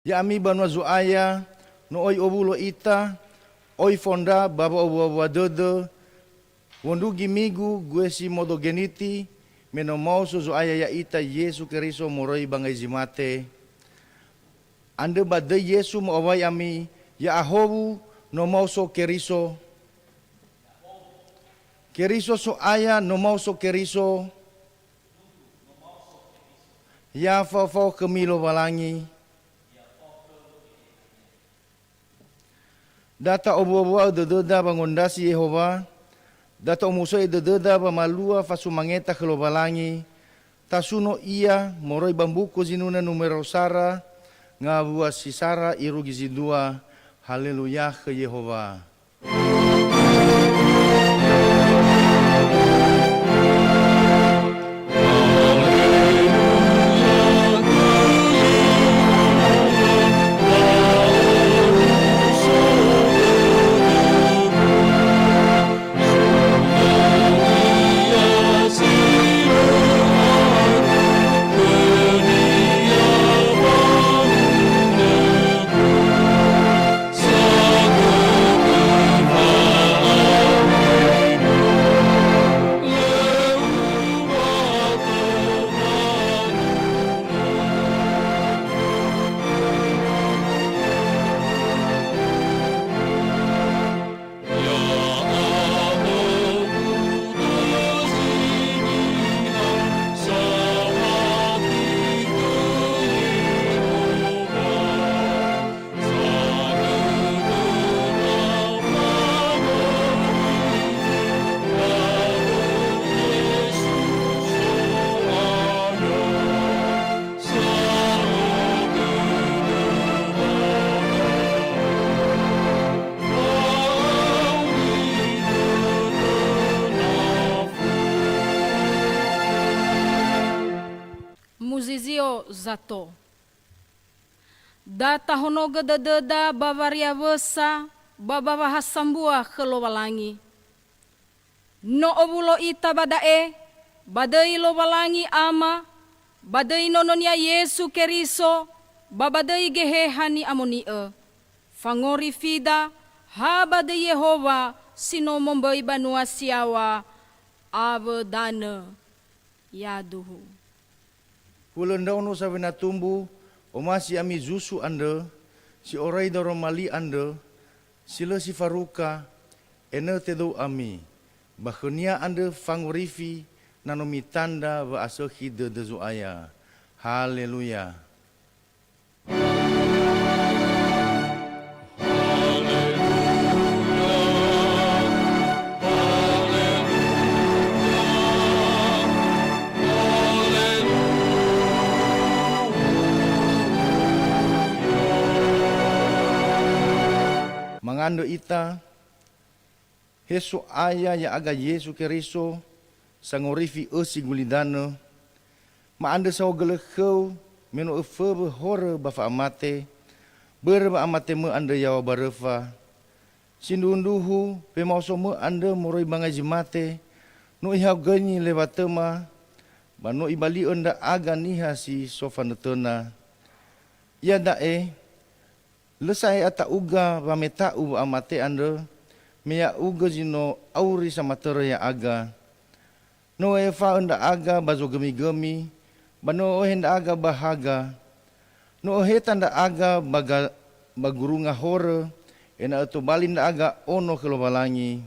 Ya ami banwa zuaya no oi obulo ita oi fonda baba obu dodo wondu gimigu gue si modo geniti meno mau so zuaya ya ita Yesu Keriso moroi bangai zimate ande bade Yesu mo awai ami ya ahobu no mau so Keriso Keriso so aya no mau so Keriso ya fafau kemilo walangi data obu-obu deda bangondasi Yehova, data omusoi deda bamalua fasumangeta kelobalangi, tasuno ia moroi bambuku zinuna numero sara, ngabua sisara irugi zidua, haleluya ke Yehova. Muzizio zato. Data honoga deda bavaria vesa babava sambua kelowalangi. No obulo ita badae badai lo walangi ama badai nononia Yesu Keriso babadai gehehani amonie. Fangori fida habadai Yehova sino mombai banua siawa avdana yaduhu. Hulenda ono sa tumbu, omasi ami zusu ande, si orai doro mali ande, sila si faruka, ene tedo ami, bakhenia ande fangorifi, nanomi tanda wa asohi de zuaya. Haleluya. Mangando ita, Heso aya ya aga Yesu Keriso, sangorifi esi gulidano, maanda sa ogelekau, meno efebe hore bafa amate, berba amate me anda yawa barefa, sindunduhu, pemauso me anda moroi bangai jimate, no ihau ganyi lewatema, bano ibali onda aga niha si sofanetona, ya dae, lesai ata uga bameta u amate ande mea uga jino auri sama tere ya aga no eva enda aga bazo gemi-gemi bano henda aga bahaga no hetanda aga baga bagurunga hore ena to balinda aga ono kelobalangi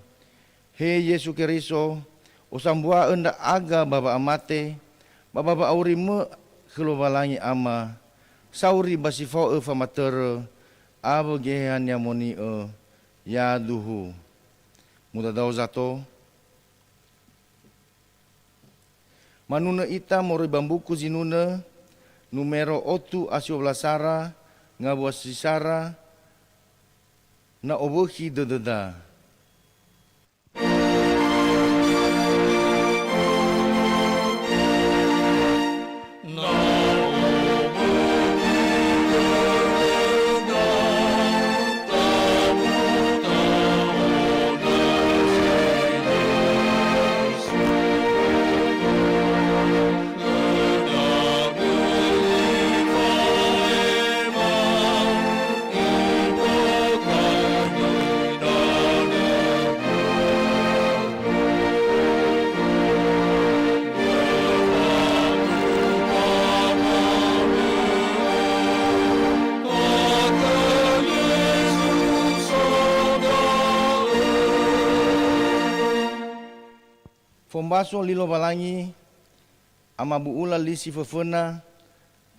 he Yesu Keriso osambua enda aga baba amate baba auri me kelobalangi ama sauri basifau eva matere abo gehan ya moni ya duhu muda dau zato manuna ita moroi bambuku zinuna numero otu asio blasara ngabua sisara na obohi dededa. Ema Fombaso lilo balangi, ama buula lisi fefena,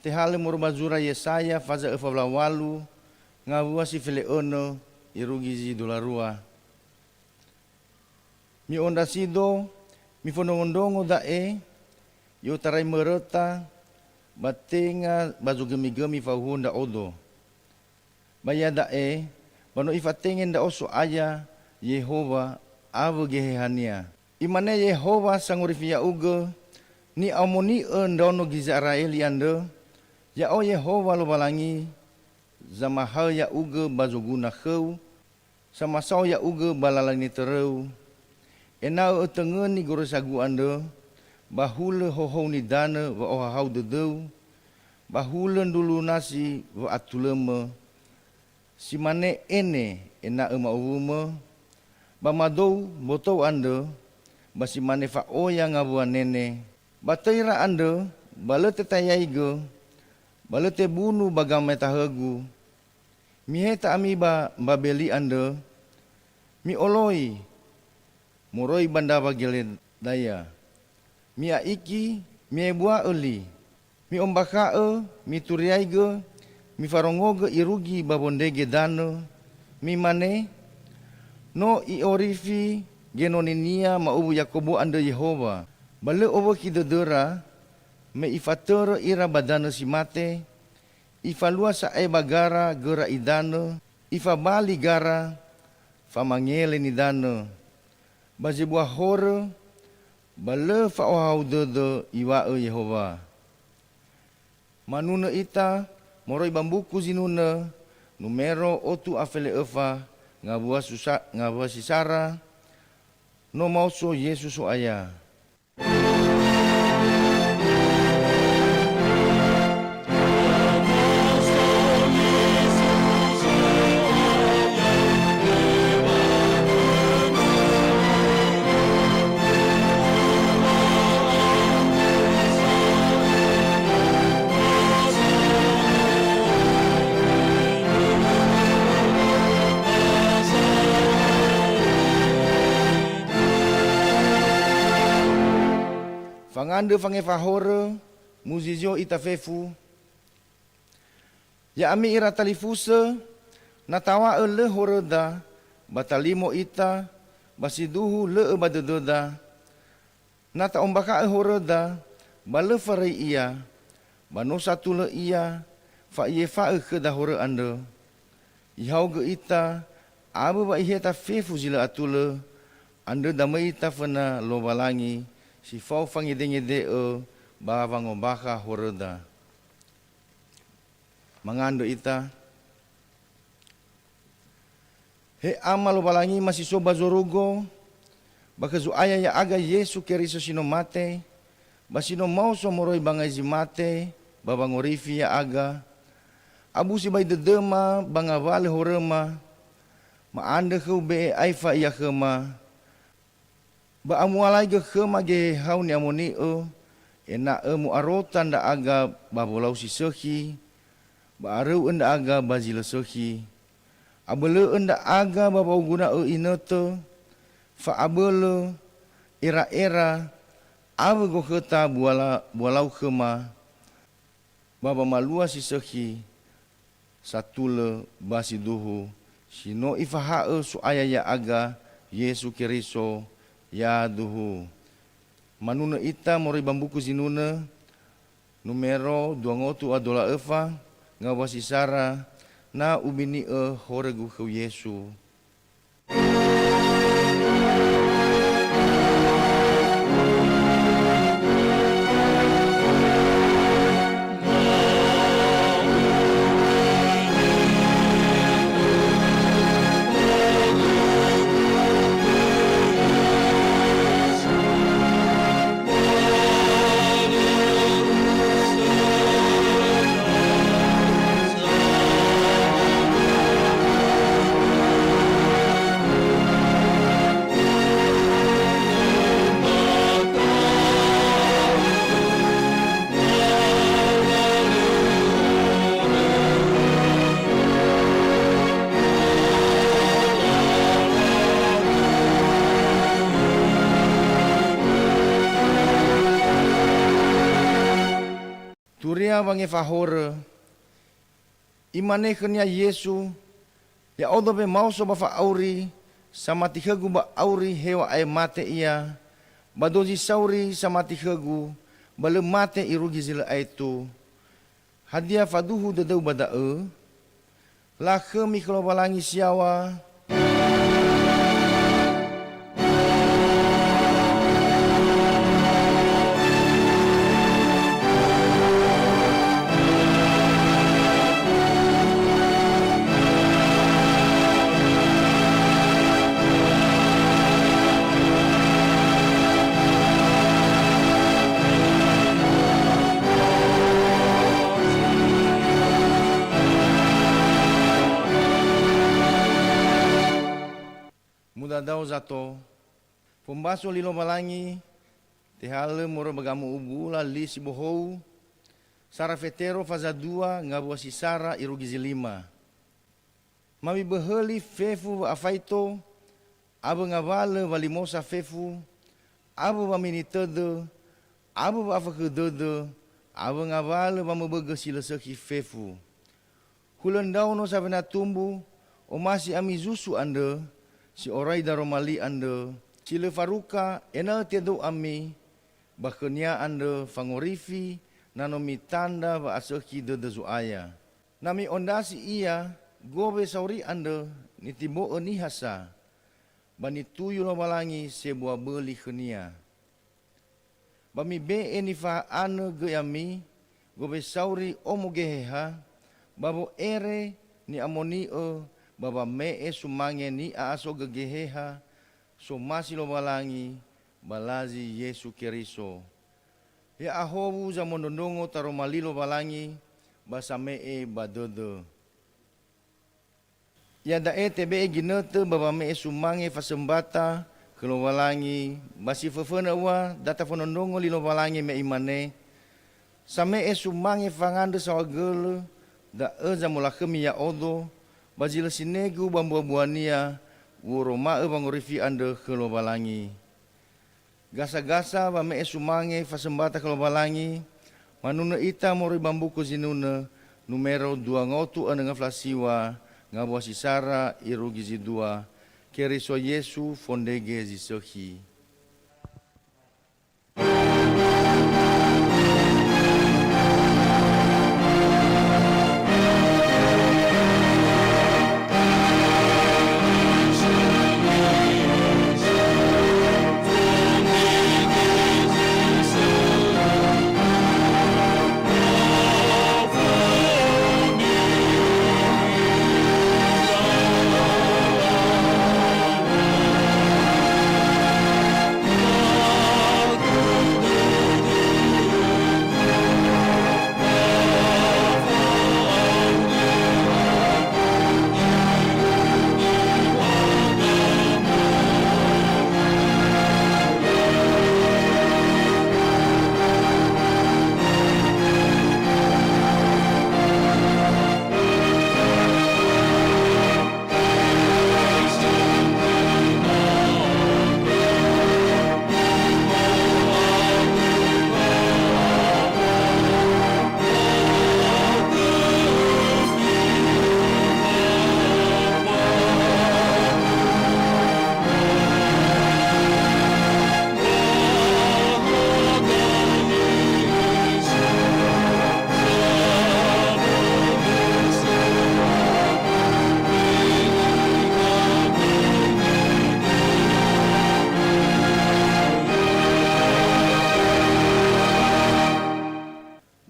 tehale morbazura Yesaya faza efavlawalu, ngavua si feleono, irugizi dolarua. Mi onda sido, mi fonongondongo dae, yo tarai mereta, batenga bazu gemi-gemi fauhunda odo. Baya dae, bano ifatengen da oso aya, Yehova, ave gehehania. Imane Yehova sangurifia uge, ni amoni endono giza Araeli ande, ya o Yehova lo balangi, zama hal ya uge bazu guna kheu, sama sao ya uge balalani tereu, enau etengen ni goresagu ande, bahule hoho ni dana wa ohahau dedeu, bahulen dulu nasi wa atuleme, si mane ene ena ema uwume, bamadou botou ande, basi mane fa oya ngabua nene, bataira ande, balete tayaige, balete bunu bagam metahegu, miheta ami babeli ande, mi oloi, moroi banda bagele daya, mi aiki, mi bua eli, mi ombakae, mi turiaige, mi farongoge irugi babondege dano, mi mane, no i orifi genoninia maubu Yakobo ande Yehova, bale obo kidedera, me ifatere ira badana si mate, ifalua sa bagara gera idane, ifabali gara, famangele ni dane, bazibua hore, bale faohau dede iwae Yehova. Manuna ita, moroi bambuku zinuna, numero otu afele efa, ngabua sisara, no mauso Yesus o aya. Fangande fangefahore, muzizio itafefu. Ya ami ira talifuse, natawa le horeda, batalimo ita, basiduhu le badededa. Nata ombaka horeda, bale farai ia, bano satu le ia, fa ie fa keda hore ande. Ihau ge ita, abu ba iheta fefu zila atule, ande damai ita fana lo balangi. Si fau fangide-ngide bawang obaka horeda. Mangando ita. He amal balangi masih soba zorugo. Baka zu aya ya aga Yesu keriso sino mate. Basino mau so moroi bangai zimate. Babang orifi ya aga. Abu si bay dedema bangavale horema. Maande kau be aifa iya kema. Ba amualai ge khema ge hau ni amoni ena mu arotan da aga babolau si sehi ba areu enda aga bazila sehi abele enda aga babau guna inete fa abele era ave go kheta bualau khema baba malua si sehi satule basiduhu sino ifaha su ayaya aga Yesu Keriso ya duhu. Manuna ita mori bambuku zinuna numero 2 efa ngawasi sara na ubini horegu ke Yesu. khnia wange fahore. Imane khnia Yesu ya odo be mau so ba fa auri sama tihagu ba auri hewa ai mate ia. Badoji sauri sama tihagu bale mate irugi zila aitu. Hadia faduhu dedau badae. La khemi kalau balangi siawa. Dadau zato pembaso lilo balangi tehale moro bagamu ubu la li sibohou sarafetero faza dua ngabua sisara irugizi lima mami beheli fefu afaito abu ngavale valimosa fefu abu bamini tede abu afakudede abu ngavale bamu begesila seki fefu hulendau no savena tumbu o masih amizusu ande si orai daromali ande, si lefaruka ena tedo ami, bakhnya ande fangorifi, nanomi tanda va aseki dedezu aya. Nami ondasi ia, gobe sauri ande, nitibo enihasa, bani tuyu lo balangi sebuah beli khnia. Bami be enifa ane geami, gobe sauri omogeheha, babo ere ni amoni baba mee sumange ni aso gegeheha so masilo balangi balazi Yesu Keriso. Ya ahobu za mondondongo taro malilo balangi basa mee badede. Ya dae tebe ginete baba mee sumange fasembata kelo balangi basi fefena wa data fonondongo lilo balangi me imane. Same sumange fangande sawagele da eza mulakemi ya odo. Bajila sinegu bambuabuania wuro mae bangorifi ande kelo balangi. Gasa-gasa bame sumange fasembata kelo balangi. Manuna ita mori bambuku zinuna numero 2 ngotu ane ngaflasiwa ngabua sisara irugizi 2 Keriso Yesu fondege zisohi.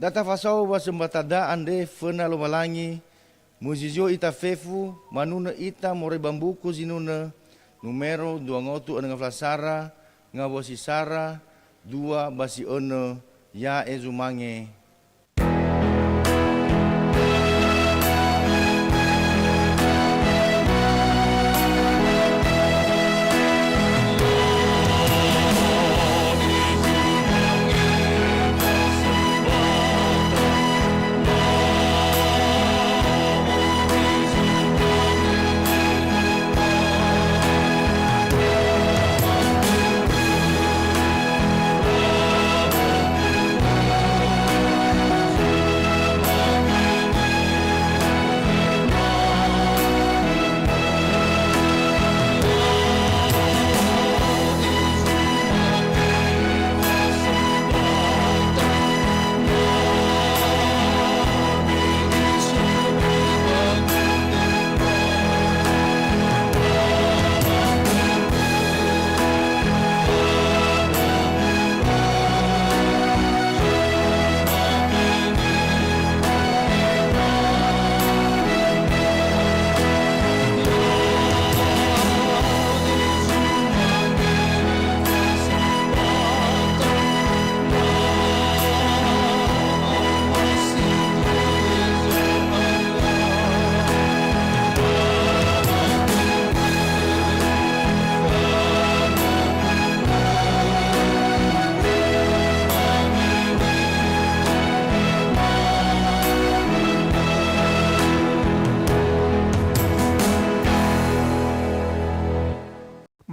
Data fasau basembatada ande fena lo balangi muzizio ita fefu manuna ita more bambuku zinuna numero 2 ngotu ane ngaflasara ngabosi sara 2 basi one ya ezumange.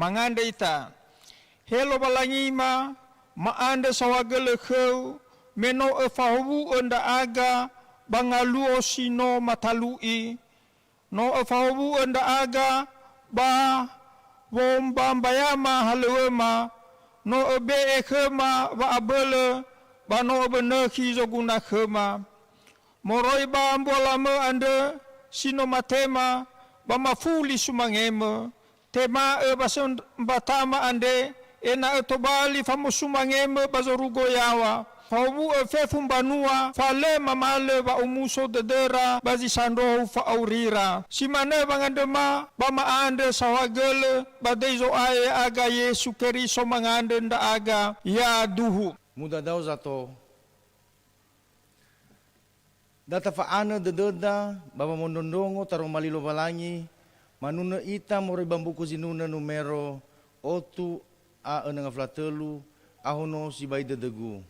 manganda ita. Helo balangi maanda sawagele kheu, meno efahubu enda aga, bangaluo sino matalui, no efahubu enda aga, ba womba bayama halewema, no ebe ekhema ba abele, ba no benekhi zoguna khema. Moroi ba ambolame ande, sino matema, ba mafuli sumangeme, tema basen batama ande, ena etobali famusumangeme bazorugo yawa. Faubu fefum banua, fale mamale ba umuso dedera, bazi sandrohu fa aurira. Simane bangandema, ba maande sawagele, badeizo ae aga Yesu Keriso mangande nda aga, ya duhu. Muda daw zato. Data faana dededa, baba mondondongo taro malilo balangi, manuna ita more bambuku zinuna numero, otu a enanga flatelu, ahono si bai dedegu.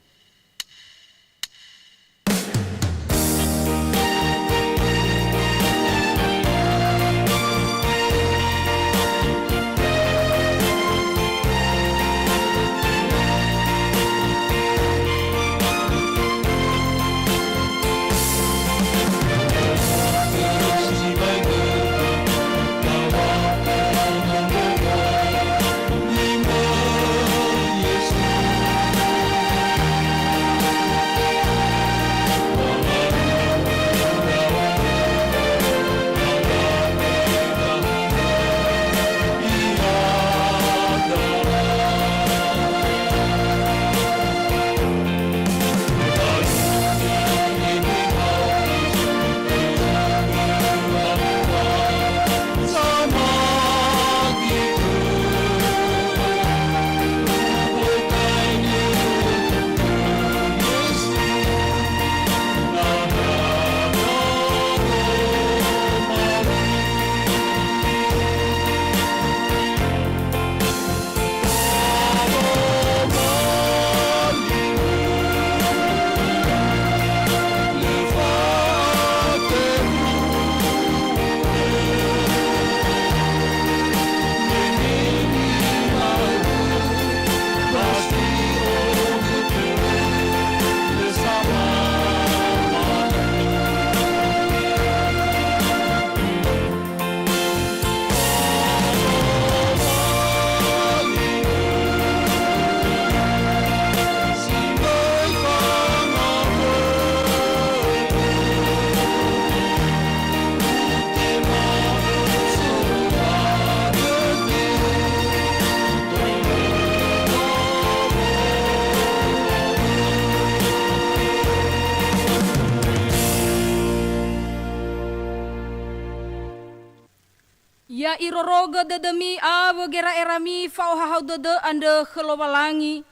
Ya iroroga dedemi abo gera erami fau hahau dede ande kelowalangi.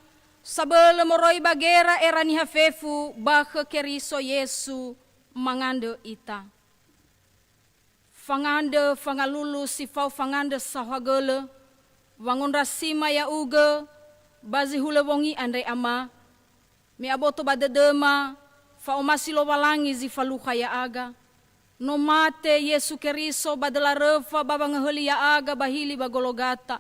Sabele moroi bagera erani hafefu bahe keriso Yesu mangande ita. Fangande fangalulu si fau fangande sahagele. Wangun rasima ya uge bazi hule wongi andai ama. Mi aboto badedema fau masilo walangi zi faluka ya aga. No mate Yesu Keriso badala refa baba ngeheli ya aga bahili bagologata.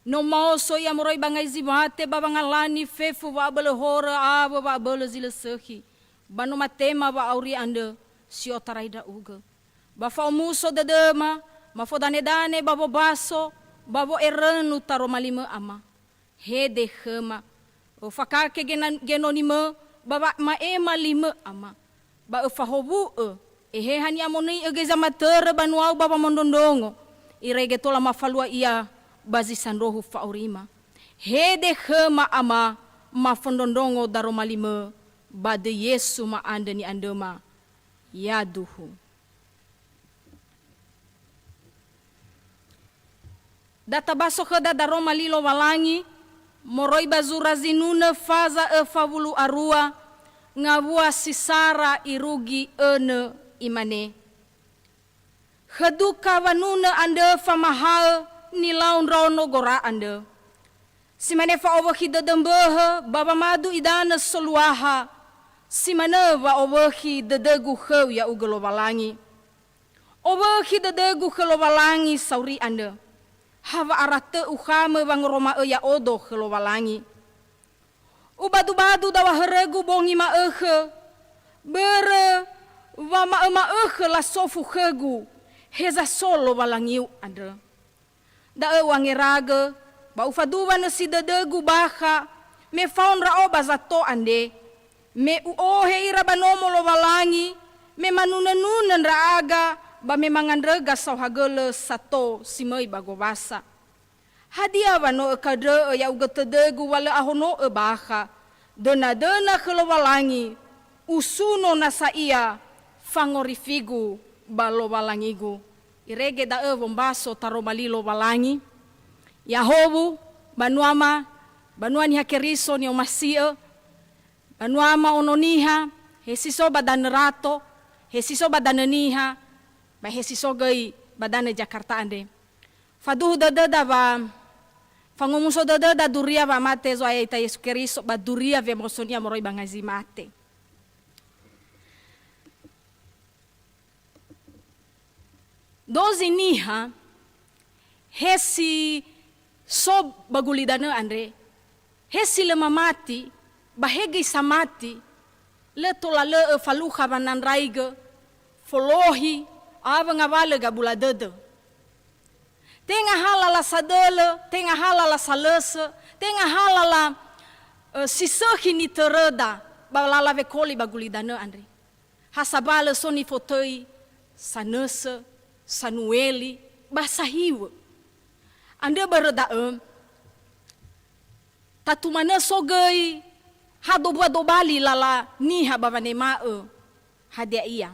No mauso ya moroi bangai zimate baba ngalani fefu wa abele hora abo wa abele zile sehi. Bano matema wa auri ande siotaraida uge. Bafa umuso dedema, mafo dane babo baso, babo erenu taro malime ama. Hede hema. O fakake genonime baba maema lime ama. Ba ufahobu ehe hani amoni egeza matere banuau baba mondondongo. Irege tola mafalua ia bazi sandrohu faurima. Hede hema ama mafondondongo daro malime bade Yesu ma ande ni andema yaduhu. Data baso ke daro malilo walangi moroi bazura zinune faza favulu arua ngabua sisara irugi ene imane. Heduka wanune ande famahal nilaun rono gora ande. Simane fa owahi dedembehe baba madu idana soluaha. Simane wa owahi dedegu heu ya ugelo walangi. Owahi dedegu helo walangi sauri ande. hava arate uhame bangroma ya odo kelowalangi. Ubadu-badu dawa heregu bongi ma bere wa ma la sofu hegu heza solo walangiu ande. Da wangeraga ba ufaduwa na si dadegu baha me faun rao bazato ande me uohe ira banomo lo walangi me manunan raaga ba me manganrega sauhagele sato simei bagobasa. Hadia wano kade ya ugatedegu wala ahono baha dena kelowalangi usuno nasa ia fangorifigu balo walangigu. Irege da vombaso taromalilo walangi. Yahobu banuama banuani hakeriso ni omasia banuama ononiha hesiso badan rato hesiso badan niha ba hesiso gai badan Jakarta ande. Faduh dada ba fangumuso dada duria ba mate zo ayita Yesu Keriso ba duria ve mosonia moroi bangazi mate. Dozi niha hesi so bagulidana andre hesi lema mati bahegi samati le tolale faluha banan raiga folohi ava ngavale gabula dede tenga halala sadele tenga halala salese tenga halala sisahi ni tereda balala vekoli bagulidana andre hasabale soni fotoi sanese sanueli basahiwa ande bereda tatumana sogai hadobali lala niha bavanema hadia iya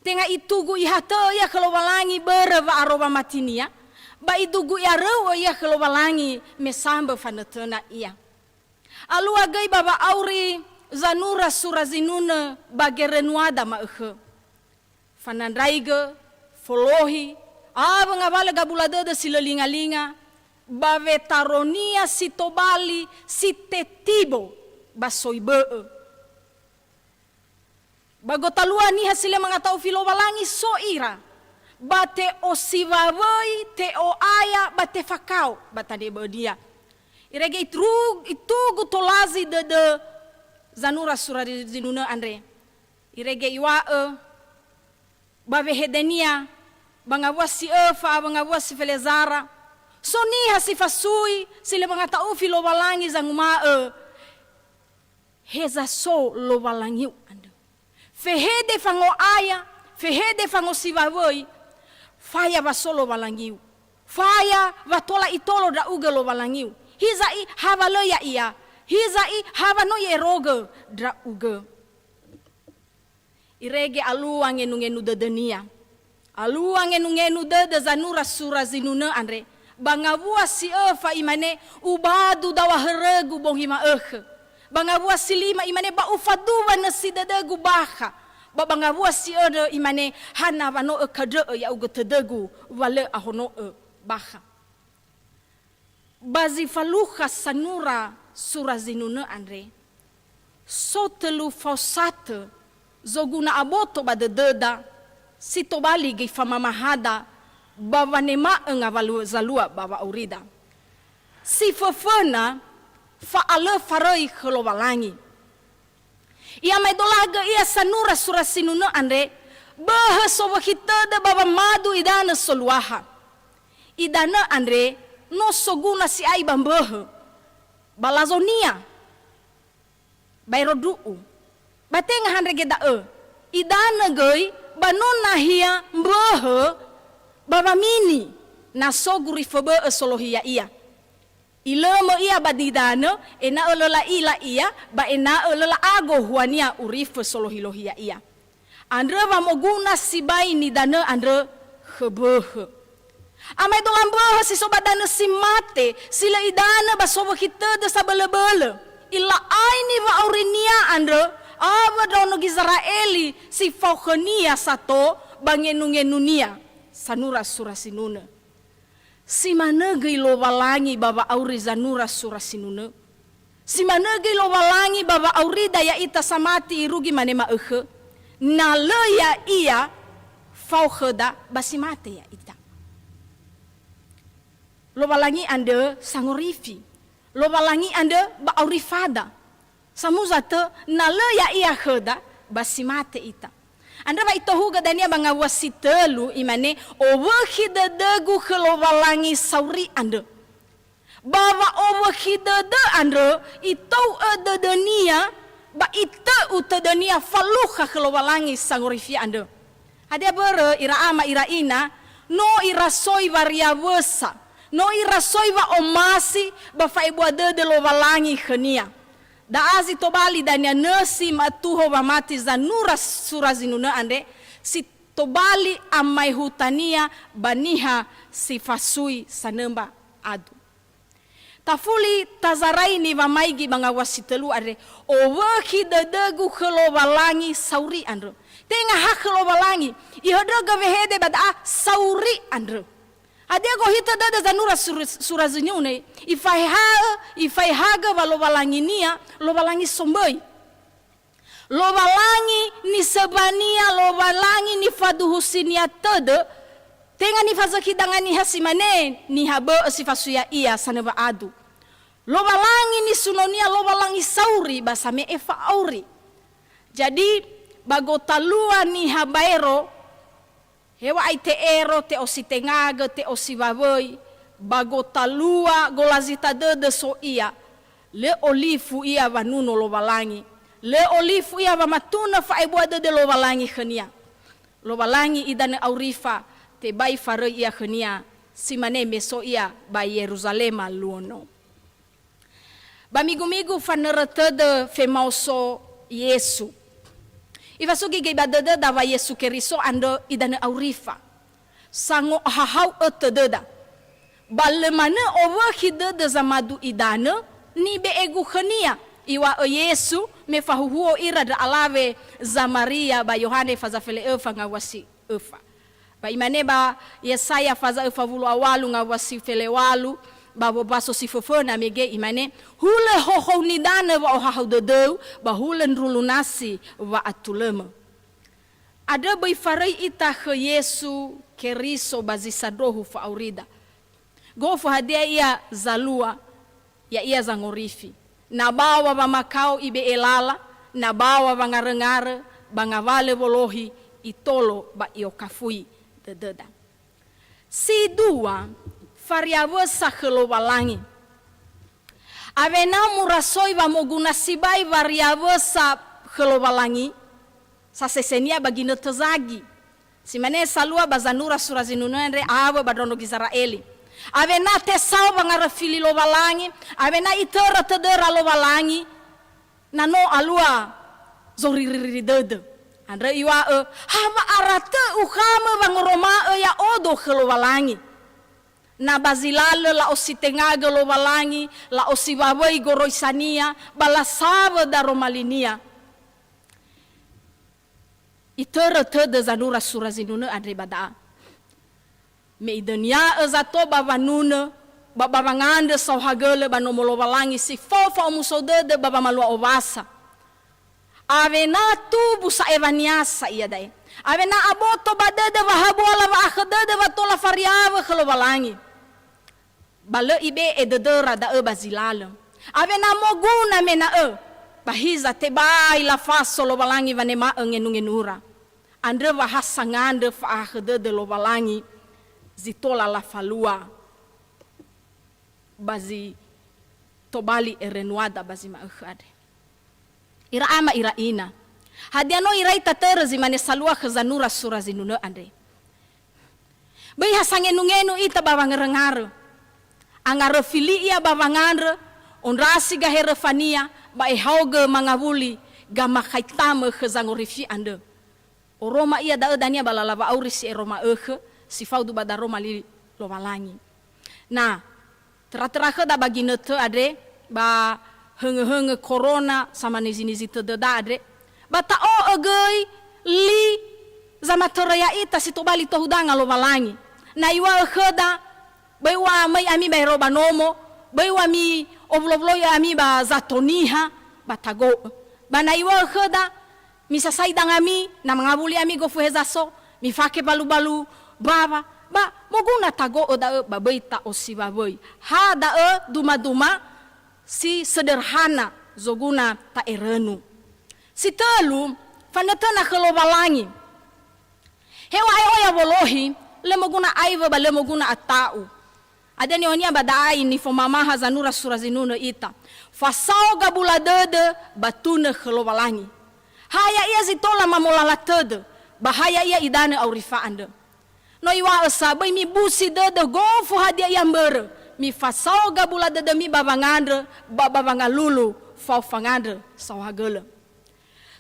tenga itugu ihata ya kelowalangi bereva aroba matinia ba idugu ya rewa ya kelowalangi mesamba fanatena iya alu agai baba auri zanura surazinuna bagerenuada ma fanandraiga folohi ngabala gabulada silalinga-linga bavetaronia sitobali sitetibo basoibe bagotalua ni hasile mangatau filowalangi soira bate osivavai te o aya bate fakau batade bedia irege itu tolazi de zanura surazinuna andre irege iwa bavehedenia bangawasi bangawasi felezara soni hasifasui sile mangatau filowalangi zanguma heza so lo walangi ando fehede fango aya fehede fango sivavoi faya vasolo walangi faya vatola itolo da uga lo walangi hizai havalo ya ia hizai havano ye roga dra uga irege aluang ngenu dedenia aluang ngenu de zanura surazinuna andre bangavua si fa imane ubadu dawa heregu bonghima bangavua silima imane ba ufaduwa na si dedegu baha ba bangavua si imane hana vano kade ya ugatedegu wale ahono baha bazi faluha sanura surazinuna andre sotelu fausate zoguna aboto badededa sitobali gi famamahada bavanema ngavalu zalua baba aurida si fafana fa ale farai kholowalangi ia medolaga ia sanura surasinuna andre bahaso wakita da baba madu idana soluaha idana andre no soguna si ai bambah balazonia bayrodu bateng handrege da idana goi banona hia mbah baba mini na soguri fobe solohia ia ilamo ia badidana ena olela ila ia ba ena olela ago huania urif solohilohia ia andre va moguna sibai ni dana andre khebeh amai dolambah si sobadana simate sila idana basobo kita de sabele-bele ila aini va aurinia andre ava dono Israeli si faukhania sato bangenunia sanura surasinuna si manegi lo walangi baba auri zanura surasinuna si manegi lo walangi baba auri daya ita samati irugi manema na leya ia faukheda basimate ya ita Lobalangi anda sangorifi. Lobalangi anda ba'aurifada. Samuzata nala ya iya heda basimate ita. Anda ba ito huga dania banga wasitelu imane owakhida dagu lobalangi sauri anda. Bawa owakhida da anda ito ada dunia ba ita uta dunia faluha lobalangi sangorifi anda. Ada bere ira ama ira ina no ira soi variabesa. No ira soi va omasi ba faibu ada de lobalangi khania. Da azi tobali dania nasi matuho wa mati zanura surazinuna ande si tobali amai hutania baniha si fasui sanemba adu. Tafuli tazaraini wa maigi banga wasitelu ade owaki dadagu kelobalangi sauri andro. Tenga hak kelobalangi ihodoga vehede bada sauri andro. Adia go hita dada zanura surazinyune ifaihaga wa lobalangi nia lobalangi somboi lobalangi ni sebania lobalangi ni faduhusinia tede tenga ni fazakidangani hasimane ni habe sifasuya ia saneba adu lobalangi ni sunonia lobalangi sauri basame eva auri jadi bagotalua ni habaero hewa ai te ero, te osi tengaga, te osi wawoi, bago talua golazita dede so ia, le olifu ia vanuno lobalangi, le olifu ia vamatuna fa ebua dede lobalangi khania. Lobalangi idane aurifa, te bai fare ia khania, simane meso ia bai Yerusalema luono. Bamigu-migu faneretede femauso Yesu. Ifasugi gay badada dawa Yesu Keriso ando idane aurifa. Sango hahau etededa. Balemana owa hidede zamadu idane ni be egu khania. Iwa Yesu me fahuhuo ira da alave za Maria ba Yohane fazafele efa ngawasi efa. Ba imane ba Yesaya faza efa vulu awalu ngawasi fele walu. Babo baso si fofona mege imane hule hoho nidane wa ohau dedeu ba hulen rulunasi wa atulema. Ada bai farai ita ke Yesu Keriso bazisadohu fa aurida. Gofu hadia ia zalua ya ia zangorifi. Na bawa ba makau ibe elala, na bawa ba ngarengare, ba ngavale bolohi itolo ba iokafui dededa. Si dua variabesa kelobalangi. Avena murasoi wa moguna sibai variabesa kelobalangi. Sasesenia bagina tezagi. Simane salua bazanura surazinunenre awe badrono Israeli. Avena tesau bangara fili lobalangi. Avena itera tedera lobalangi. Nano alua zoririri dede. Andre iwa hama arate ukama bangoroma ya odo kelobalangi. Na bazilale la ositengaga lobalangi, la osibawai goroisania, balasava da romalinia. Itera tede zanura surazinuna adre bada. Me idania ezato bavanuna, babangande sauhagele banomo lobalangi si fofa omusodede babamalua obasa. Avena tu busa evaniasa iya dai. Avena aboto badede vahabola va akhadede vatola fariava kelobalangi. Bale ibe ededera da bazilale. Avena moguna mena bahiza tebai la faso lobalangi vanema ngenungenura. Andre vahasangande fa akhadede lobalangi zitola la falua. Bazi tobali erenuada bazi maakhade. Ira ama ira ina. Hadiano irai tatere zimane salua khazanura surazinuna andre. Bai hasangenungenu ita bawangerengare. Angare fili ia bawangare onrasi gahere fania ba ehauge mangavuli gama khaitame khazangorifi ande. Oroma ia da dania balalava aurisi eroma si faudu bada Roma li lobalangi. Nah, tera-tera da bagine te ade ba henge-henge corona sama nizi-nizi te deda ade. Ba ta o egei li zama teraya ita si tobali tohudanga lobalangi. Na iwa kheda baiwa mai ami bai roba nomo, baiwa mi ovlovlo ya ami ba zatoniha, batago. Bana iwa kheda mi sasai dangami na mangabuli ami go fuhezaso, mi fake balu-balu baba ba moguna tago da babai ta osi babai ha da duma-duma si sederhana zoguna ta erenu si telu fanatana kelobalangi hewa oya wolohi le moguna aiva ba le moguna atau ada ni onia badai ni fomama hazanura surazinuna ita fasau gabula dede batuna kelobalangi haya ia zitola mamolala tede bahaya ia idane aurifa ande no iwa sabai mi busi dede gonfu hadia ia mere mi fasau gabula dede mi babangandre babangalulu fau fangandre sawagele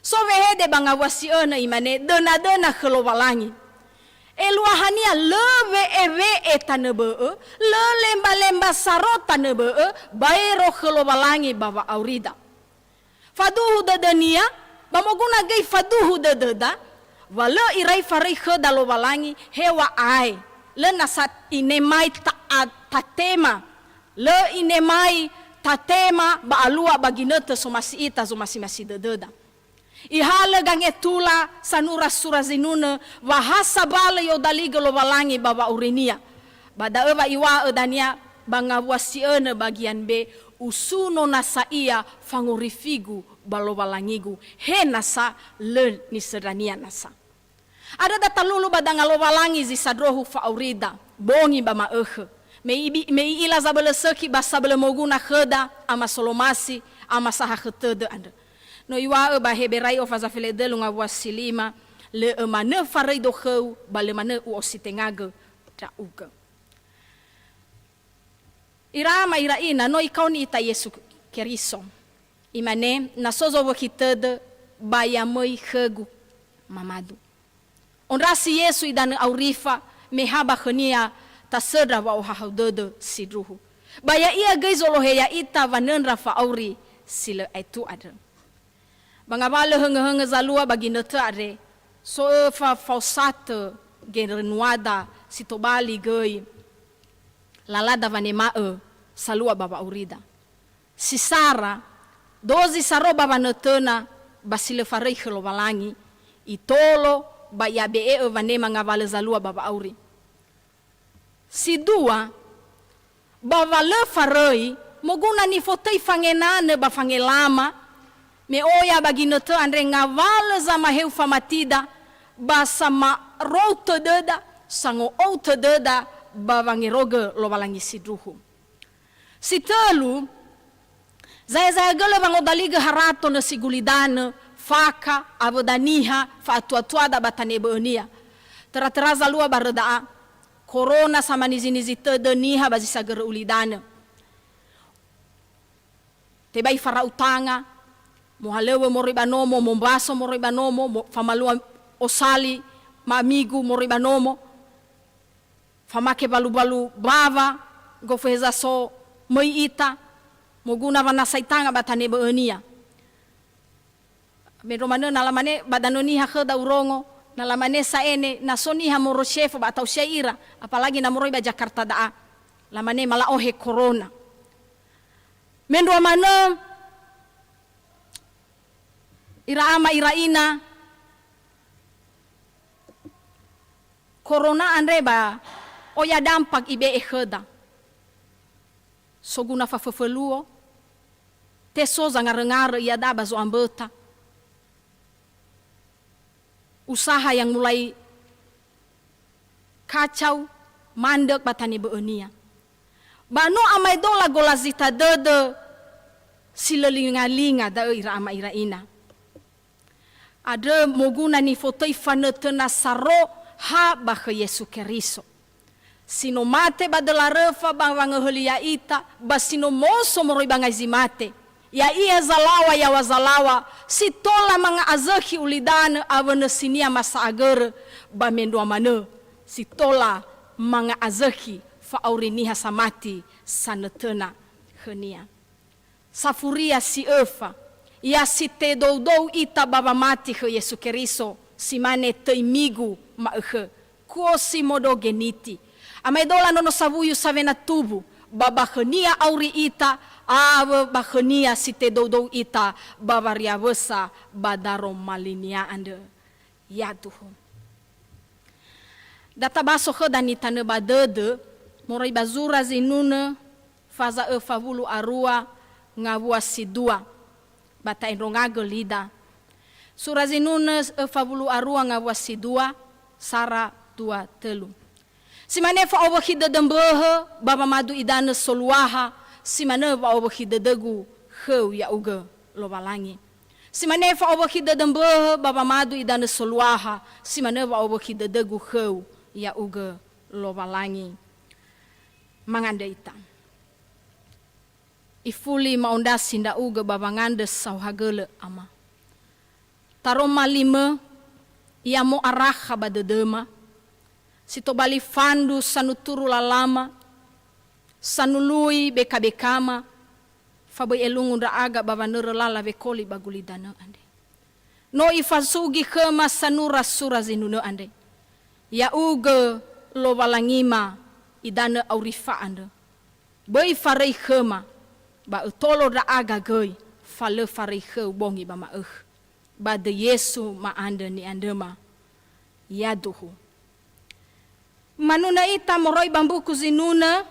so wehede bangawasi ena imane dena kelobalangi eluahania leve ewe etanebe le lemba sarota nebe bairo kelobalangi baba aurida faduhu dedenia bamoguna gay faduhu dededa wala irai farai kheda lobalangi hewa ai le nasat inemai tatema le inemai tatema ba alua baginete somasi ita somasi dededa ihala gangetula sanura surazinuna wahasa bala yo daliga lobalangi baba urinia bada eva iwa edania bangawasi ene bagian B usuno nasaia fangorifigu balobalangigu he nasa le ni sedania nasa ada data lulu badanga lobalangi zisadrohu fa aurida bongi bama mei ila zabele seki basabele moguna kheda ama solomasi ama saha khetede anda no iwa ba heberai of azafele lunga wasilima le mane farai do khou bale mane u ositengaga ta uga irama iraina no ikauni ita Yesu Keriso imane nasozo wakitede bayamoi khegu mamadu onrasi Yesu idane aurifa mehaba khania tasedra wa haudede sidruhu baya ia geizolo heya ita vanenra fa auri sila itu ada bangabale henge zalua bagi netare so fa fausate genrenuada sitobali gei lalada vanema salua baba aurida si Sara dozi saro baba netena basile farei khlobalangi itolo baya be vanema ngavale zalua baba auri si dua baba le farei moguna ni fotei fangenane ba fangelama me oya bagi noto andre ngaval zama heu famatida basama rota deda sango outa deda bavangi roge lobalangi sidruhu sitelu zaya gele bango daliga harato na sigulidane faka abodaniha fa atuatuada batanebe onia teraza lua barada corona sama nizinizi tedeniha bazisa gere ulidane tebai fara utanga mohalewe moribanomo mombaso moribanomo famalua osali mamigu moribanomo famake balu bava gofeza so moita moguna vana saitanga batane beenia meromane nalamane badanoni hakhda urongo nalamane saene nasoni hamoro chef batau syaira apalagi na moroiba Jakarta daa lamane mala ohe corona mendo mana iraama iraina corona andreba oya dampak ibe ekheda soguna fafafeluo teso zangar-ngar ia daba zo ambeta usaha yang mulai kacau mandek batani beenia bano amai dola golazita dede silelinga-linga da iraama iraina ada moguna ni fotoi fanetena saro ha bah Yesu Keriso sino mate badala refa bang helia ita basino moso moroi bangai zimate ya ia zalawa ya wazalawa sitola manga azaki ulidan avene sinia masa ager ba mendua mane sitola manga azaki fa auriniha samati sanetena khenia safuria si efa ya si te dou ita baba mati ke Yesu Keriso simane teimigu ma ko si modo geniti amai dola nono savuyu savena tubu baba khenia auri ita ave bakhenia si te dou ita bavaria vesa badaro malinia ande ya Tuhan Data baso ke danita ne badede, morai bazura zinuna, faza favulu arua, ngavua sidua, bata enrongago lida. Surazinuna favulu arua ngavua sidua, sara dua telu. Si manefa obo hida dembehe, baba madu idana soluaha, si manefa obo hida degu, heu ya uga lobalangi. Si manefa obo hida dembehe, baba madu idana soluaha, si manefa obo hida degu heu ya uga lobalangi. Manganda ita. Ifuli maundasi nda uga baba nganda sauhagele ama. Taroma lima, ia mo araha badedema, sito bali fandu sanuturu lalama, sanului beka-bekama, fabai elungu nda aga baba nere lala vekoli baguli dana ande. No ifasugi kema sanura sura zinune ande. Ya uga lo walangima idana aurifa ande. Bai farei kema, ba utolo da aga goi, fale farei ke bongi bama ba de Yesu ma ande ni andema, yaduhu. Manuna ita moroi bambuku zinuna,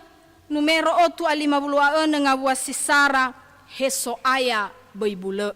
numero 8:50 ngabua sisara, heso aya baibule.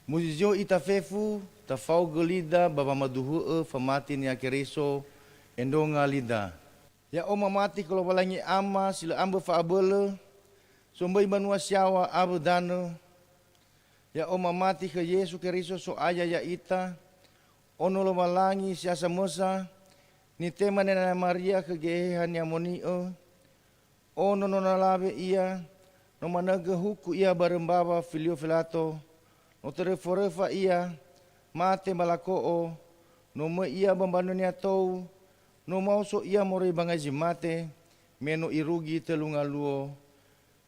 Muzizio ita fefu, ta fau gelida baba maduhu famati ni akereso endonga lida. Ya oma mati kalau balangi ama sila amba fa abele, sombai banua siawa abu dano. Ya oma mati ke Yesu kereso so aya ya ita, ono lo balangi siasa mosa, ni tema nena Maria ke gehehan ya monio, ono nona lave ia, no managa huku ia barembaba filio filato, no tereforefa ia, mate malakoo, no me ia bambanunia tou, no mauso ia morei bangaji mate, meno irugi telungaluo,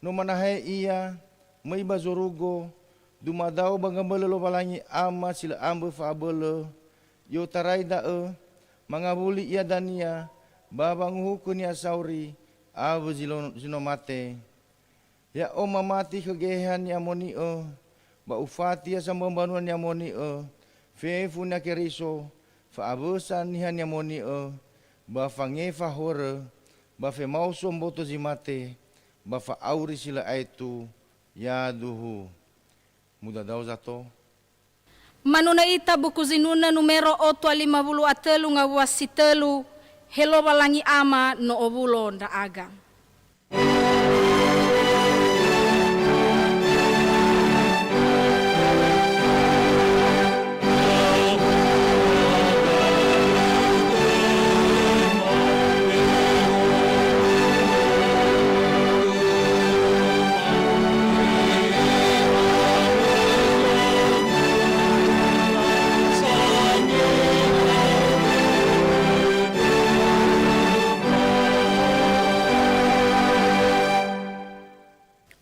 no manahe ia, mei bazorugo, dumadau bangambele lo balangi ama sila ambe fa abele, yo tarai dae, mangabuli ia dania, babang hukun ya sauri, abu zino mate, ya oma mati kegehan ya monio, ba ufati ya sambambanuan ya monio, fefu na keriso, fa abusan nihan ya monio, ba fangefa hore, ba fe mauso mboto zimate, ba fa auri sila aitu, ya duhu. Muda daw zato. Manuna ita buku zinuna numero 8:50 ngawasitelu, helo balangi ama no obulo nda aga.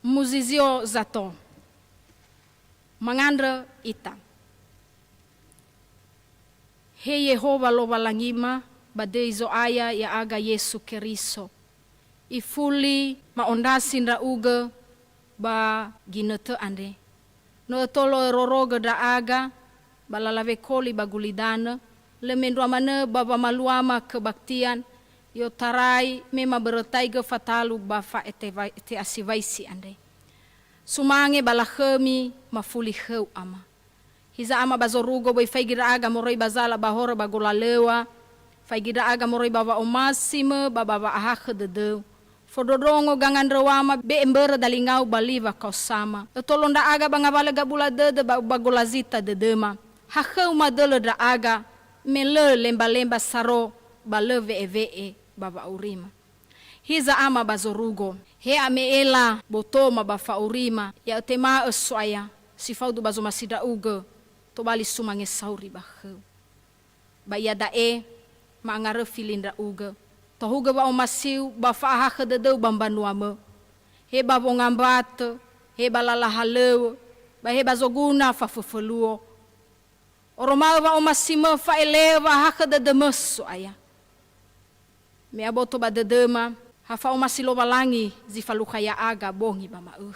Muzizio zato, mangandra ita. He Yehova lo balangima, badeizo aya ya aga Yesu Keriso. Ifuli maondasi nda uga ba ginete ande. No tolo roroga da aga, balalave koli bagulidana, lemendwa mana baba maluama kebaktian, yo tarai mema beretai ge fatalu bafa ete asivaisi ande. Sumange balahemi mafuli heu ama. Hiza ama bazorugo boy faigira aga moroi bazala bahora bagulalewa, faigira aga moroi baba omasime baba ahakhe dedeu, Fododongo gangan rawama be embera dalingau baliva kau sama. Tolong da aga bangabala gabula dede bagolazita dedema. Hakau madele da aga mele lemba-lemba saro bale ve baba urima. Hiza ama bazorugo. He ameela botoma bafa urima. Ya tema eswaya. Sifau du bazo masida uge. Tobali sumange sauri bahau. Ba ia dae maangare filinda uge. Tohuga ba omasiu ba faaha dedeu bambanuame. He ba bongambate, he ba lalahaleu, ba he ba zoguna fa fufeluo. Oromau ba omasima fa eleva haka dedemesu aya. Me aboto ba dedema, hafa omasilo balangi zifalukaya aga bongi ba mauh.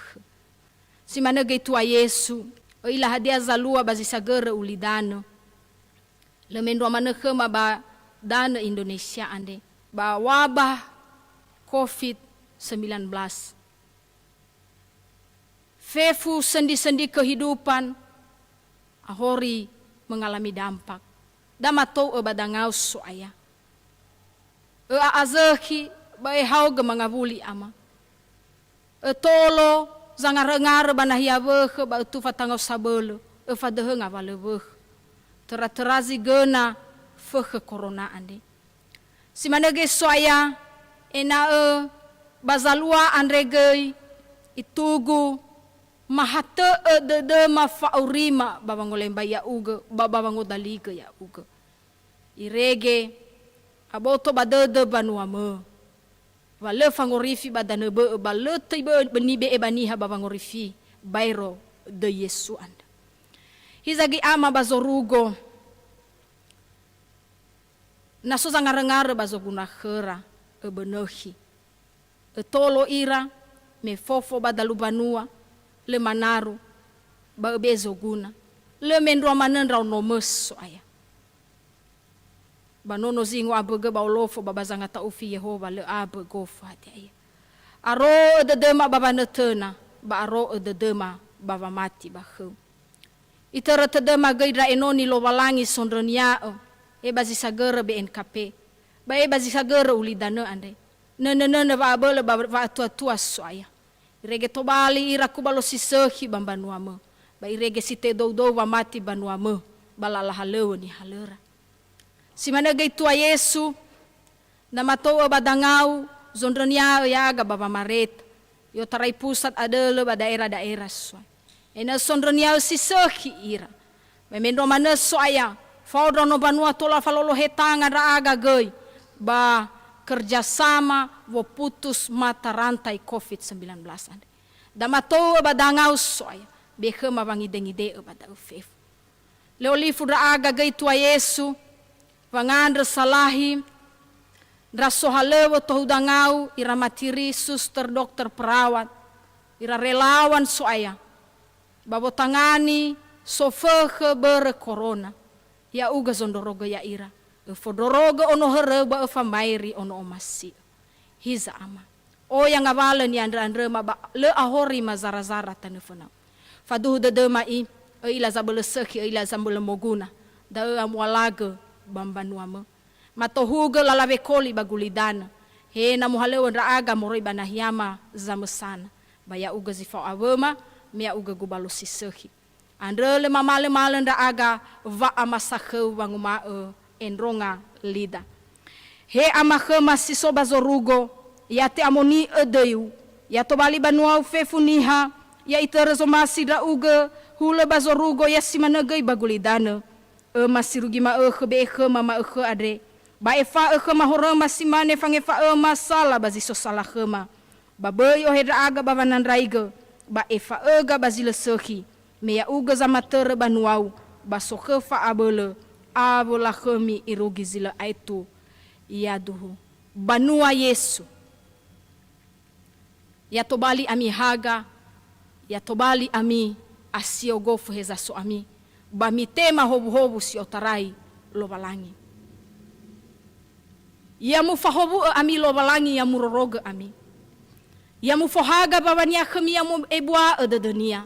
Si manege tua Yesu, o ila hadia zalua ba zisagere ulidano. Lemendo manekema ba dana Indonesia ande. Ba wabah COVID-19. Fefu sendi-sendi kehidupan ahori mengalami dampak. Damatou badangau soaya. Azeki bae hau gemangavuli ama. Tolo zangar-ngar banahia weh ba tu fatangau sabelo. Fadehe ngavale weh. Tera-terazi gena feh corona ande. Si manege soaya ena bazalua andregei itugu mahate de mafaurima babangolemba ya uge babango daliga ya uge irege aboto badede banuame wale fangorifi badanebe bale tibe benibe ebaniha babangorifi bairo de Yesu anda hizagi ama bazorugo naso zangar-ngar bazoguna khera ebenehi tolo ira me fofo badalubanua le manaru ba bezoguna le mendro manendra no meso aya banono zingo abege ba olofo babazanga ta ufi Yehova le abe gofa aya aro de dema baba netena ba aro de dema baba mati ba khu itara tedema gaidra enoni lo walangi sondronia bazi sagere BNKP ba bazi sagere ulidane ande nene ba bele ba tua soaya irege tobali iraku balo sisehi bambanuame ba irege site do wa mati banuame balala haleu ni halera si manege tua Yesu na matou badangau zondronia yaga baba maret yo tarai pusat adele ba daerah-daerah soaya ena sondronia sisehi ira memendo mana soaya Faudra no banua tola falolo hetanga raaga gei ba kerjasama wo putus mata rantai COVID-19 ande. Damatou badangau soya behe mawangi dengide bada ufef. Leolifu raaga gei tua Yesu wangandre salahi rasohalewo tohudangau ira matiri suster dokter perawat ira relawan soya babotangani sofehe bere corona. Ya uga zondorogo ya ira. Fodorogo ono hereba famairi ono omasi. Hiza ama. O yang ngawale ni andre-andre ma ba le ahori ma zara-zara tanefona. Faduh dedema i ila zabele seki ila zambele moguna. Da amwalaga bambanuama. Matohuga lalawe koli bagulidana. He na muhalewa raaga moroi banahiyama zamesana. Baya uga zifau awema mea uga gubalusi seki. Andrele mamale-male nda aga va amasakhe wanguma enronga lida. He amakhe masiso bazorugo ya te amoni edeyu ya to bali banua fefuniha ya iterezo masida uge hule bazorugo ya simanegei bagulidane masirugi ma be mama ade ba efa mahora masimane fangefa masala baziso salah khema babe yo hedra aga bavanandraige ba efa ega bazile soki meya uga zamatere banuau basokefa abele abola khemi irugi zila aitu yaduhu banua Yesu ya tobali ami haga ya tobali ami asiogofu heza so ami ba mitema hobu-hobu si otarai lobalangi ya mufahobu ami lobalangi ya muroroga ami ya mufohaga babania khemi ya mu ebwa ededenia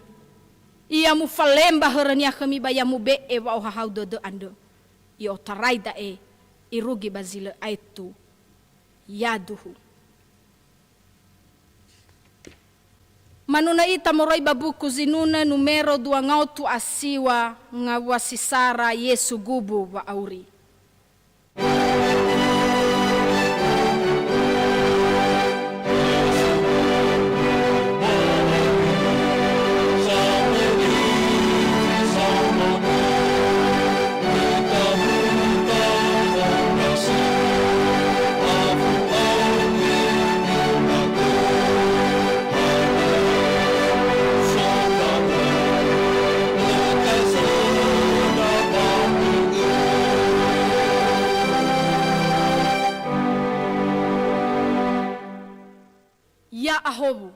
ia mu falemba herania khami ba ya mu be e wa hau de ando io tarai da irugi bazile aitu yaduhu Manuna ita moroi babuku zinuna numero 2 ngautu asiwa ngawasisara Yesu gubu wa auri. Ya ahobu